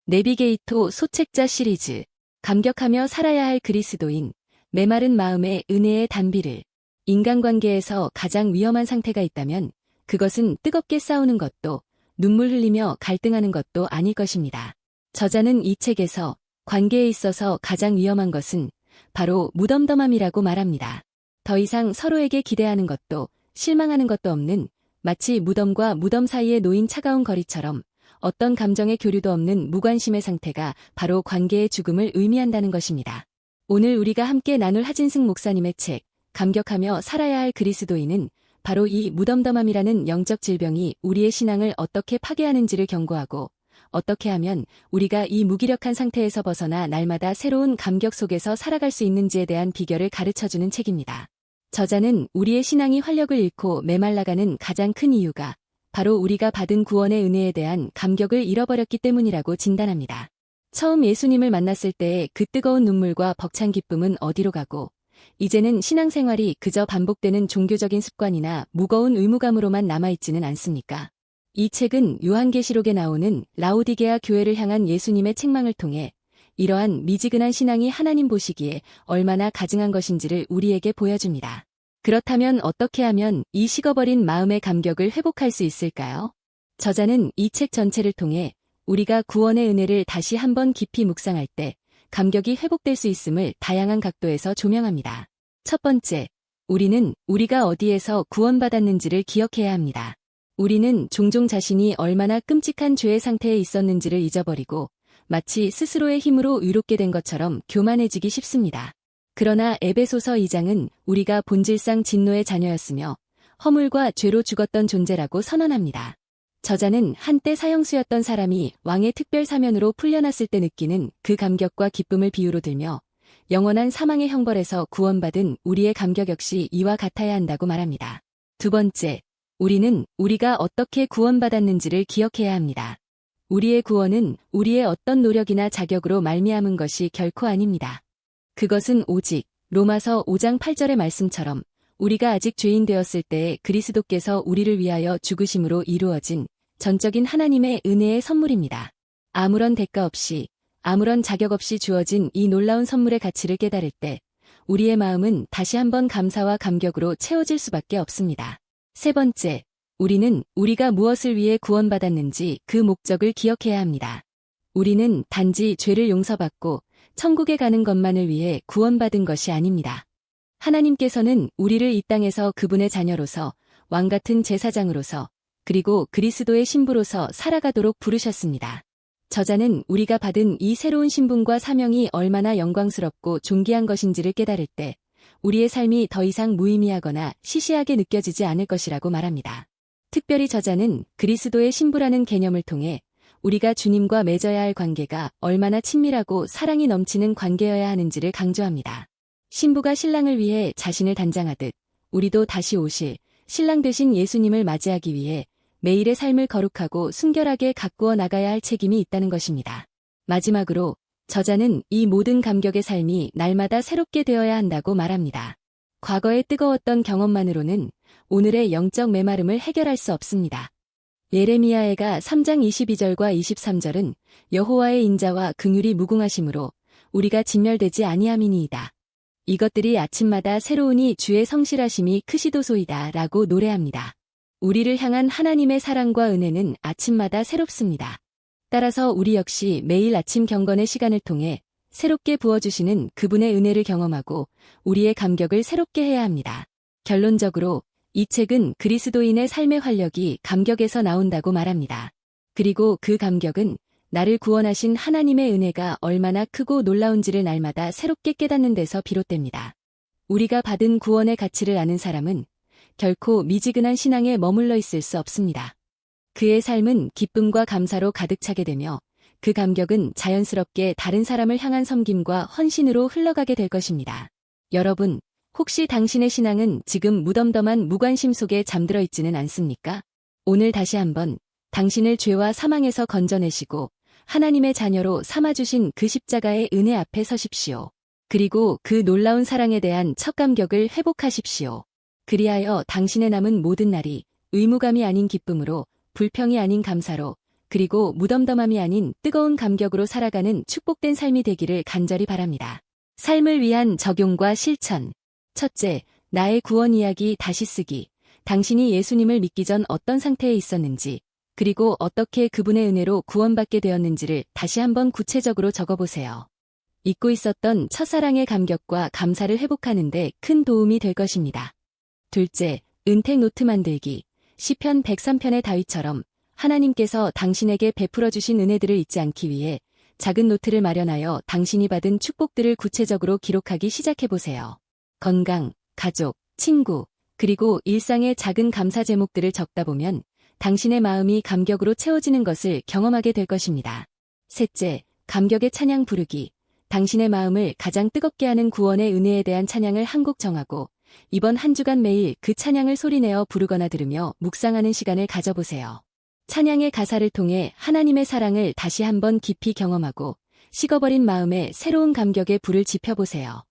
내비게이토 소책자 시리즈. 감격하며 살아야 할 그리스도인. 메마른 마음의 은혜의 단비를. 인간관계에서 가장 위험한 상태가 있다면 그것은 뜨겁게 싸우는 것도 눈물 흘리며 갈등하는 것도 아닐 것입니다. 저자는 이 책에서 관계에 있어서 가장 위험한 것은 바로 무덤덤함이라고 말합니다. 더 이상 서로에게 기대하는 것도 실망하는 것도 없는, 마치 무덤과 무덤 사이에 놓인 차가운 거리처럼 어떤 감정의 교류도 없는 무관심의 상태가 바로 관계의 죽음을 의미한다는 것입니다. 오늘 우리가 함께 나눌 하진승 목사님의 책, 감격하며 살아야 할 그리스도인은 바로 이 무덤덤함이라는 영적 질병이 우리의 신앙을 어떻게 파괴하는지를 경고하고, 어떻게 하면 우리가 이 무기력한 상태에서 벗어나 날마다 새로운 감격 속에서 살아갈 수 있는지에 대한 비결을 가르쳐주는 책입니다. 저자는 우리의 신앙이 활력을 잃고 메말라가는 가장 큰 이유가 바로 우리가 받은 구원의 은혜에 대한 감격을 잃어버렸기 때문이라고 진단합니다. 처음 예수님을 만났을 때의 그 뜨거운 눈물과 벅찬 기쁨은 어디로 가고, 이제는 신앙생활이 그저 반복되는 종교적인 습관이나 무거운 의무감으로만 남아있지는 않습니까? 이 책은 요한계시록에 나오는 라오디게아 교회를 향한 예수님의 책망을 통해 이러한 미지근한 신앙이 하나님 보시기에 얼마나 가증한 것인지를 우리에게 보여줍니다. 그렇다면 어떻게 하면 이 식어버린 마음의 감격을 회복할 수 있을까요? 저자는 이 책 전체를 통해 우리가 구원의 은혜를 다시 한번 깊이 묵상할 때 감격이 회복될 수 있음을 다양한 각도에서 조명합니다. 첫 번째, 우리는 우리가 어디에서 구원받았는지를 기억해야 합니다. 우리는 종종 자신이 얼마나 끔찍한 죄의 상태에 있었는지를 잊어버리고 마치 스스로의 힘으로 의롭게 된 것처럼 교만해지기 쉽습니다. 그러나 에베소서 2장은 우리가 본질상 진노의 자녀였으며 허물과 죄로 죽었던 존재라고 선언합니다. 저자는 한때 사형수였던 사람이 왕의 특별 사면으로 풀려났을 때 느끼는 그 감격과 기쁨을 비유로 들며 영원한 사망의 형벌에서 구원받은 우리의 감격 역시 이와 같아야 한다고 말합니다. 두 번째, 우리는 우리가 어떻게 구원받았는지를 기억해야 합니다. 우리의 구원은 우리의 어떤 노력이나 자격으로 말미암은 것이 결코 아닙니다. 그것은 오직 로마서 5장 8절의 말씀처럼 우리가 아직 죄인 되었을 때에 그리스도께서 우리를 위하여 죽으심으로 이루어진 전적인 하나님의 은혜의 선물입니다. 아무런 대가 없이, 아무런 자격 없이 주어진 이 놀라운 선물의 가치를 깨달을 때 우리의 마음은 다시 한번 감사와 감격으로 채워질 수밖에 없습니다. 세 번째, 우리는 우리가 무엇을 위해 구원받았는지 그 목적을 기억해야 합니다. 우리는 단지 죄를 용서받고 천국에 가는 것만을 위해 구원받은 것이 아닙니다. 하나님께서는 우리를 이 땅에서 그분의 자녀로서, 왕같은 제사장으로서, 그리고 그리스도의 신부로서 살아가도록 부르셨습니다. 저자는 우리가 받은 이 새로운 신분과 사명이 얼마나 영광스럽고 존귀한 것인지를 깨달을 때 우리의 삶이 더 이상 무의미하거나 시시하게 느껴지지 않을 것이라고 말합니다. 특별히 저자는 그리스도의 신부라는 개념을 통해 우리가 주님과 맺어야 할 관계가 얼마나 친밀하고 사랑이 넘치는 관계여야 하는지를 강조합니다. 신부가 신랑을 위해 자신을 단장하듯 우리도 다시 오실 신랑 되신 예수님을 맞이하기 위해 매일의 삶을 거룩하고 순결하게 가꾸어 나가야 할 책임이 있다는 것입니다. 마지막으로 저자는 이 모든 감격의 삶이 날마다 새롭게 되어야 한다고 말합니다. 과거의 뜨거웠던 경험만으로는 오늘의 영적 메마름을 해결할 수 없습니다. 예레미야애가 3장 22절과 23절은 여호와의 인자와 긍휼이 무궁하심으로 우리가 진멸되지 아니함이니이다. 이것들이 아침마다 새로우니 주의 성실하심이 크시도소이다 라고 노래합니다. 우리를 향한 하나님의 사랑과 은혜는 아침마다 새롭습니다. 따라서 우리 역시 매일 아침 경건의 시간을 통해 새롭게 부어주시는 그분의 은혜를 경험하고 우리의 감격을 새롭게 해야 합니다. 결론적으로 이 책은 그리스도인의 삶의 활력이 감격에서 나온다고 말합니다. 그리고 그 감격은 나를 구원하신 하나님의 은혜가 얼마나 크고 놀라운지를 날마다 새롭게 깨닫는 데서 비롯됩니다. 우리가 받은 구원의 가치를 아는 사람은 결코 미지근한 신앙에 머물러 있을 수 없습니다. 그의 삶은 기쁨과 감사로 가득 차게 되며 그 감격은 자연스럽게 다른 사람을 향한 섬김과 헌신으로 흘러가게 될 것입니다. 여러분, 혹시 당신의 신앙은 지금 무덤덤한 무관심 속에 잠들어 있지는 않습니까? 오늘 다시 한번 당신을 죄와 사망에서 건져내시고 하나님의 자녀로 삼아주신 그 십자가의 은혜 앞에 서십시오. 그리고 그 놀라운 사랑에 대한 첫 감격을 회복하십시오. 그리하여 당신의 남은 모든 날이 의무감이 아닌 기쁨으로, 불평이 아닌 감사로, 그리고 무덤덤함이 아닌 뜨거운 감격으로 살아가는 축복된 삶이 되기를 간절히 바랍니다. 삶을 위한 적용과 실천. 첫째, 나의 구원 이야기 다시 쓰기. 당신이 예수님을 믿기 전 어떤 상태에 있었는지, 그리고 어떻게 그분의 은혜로 구원받게 되었는지를 다시 한번 구체적으로 적어보세요. 잊고 있었던 첫사랑의 감격과 감사를 회복하는 데 큰 도움이 될 것입니다. 둘째, 은택 노트 만들기. 시편 103편의 다윗처럼 하나님께서 당신에게 베풀어 주신 은혜들을 잊지 않기 위해 작은 노트를 마련하여 당신이 받은 축복들을 구체적으로 기록하기 시작해보세요. 건강, 가족, 친구, 그리고 일상의 작은 감사 제목들을 적다 보면 당신의 마음이 감격으로 채워지는 것을 경험하게 될 것입니다. 셋째, 감격의 찬양 부르기. 당신의 마음을 가장 뜨겁게 하는 구원의 은혜에 대한 찬양을 한 곡 정하고 이번 한 주간 매일 그 찬양을 소리내어 부르거나 들으며 묵상하는 시간을 가져보세요. 찬양의 가사를 통해 하나님의 사랑을 다시 한번 깊이 경험하고 식어버린 마음에 새로운 감격의 불을 지펴보세요.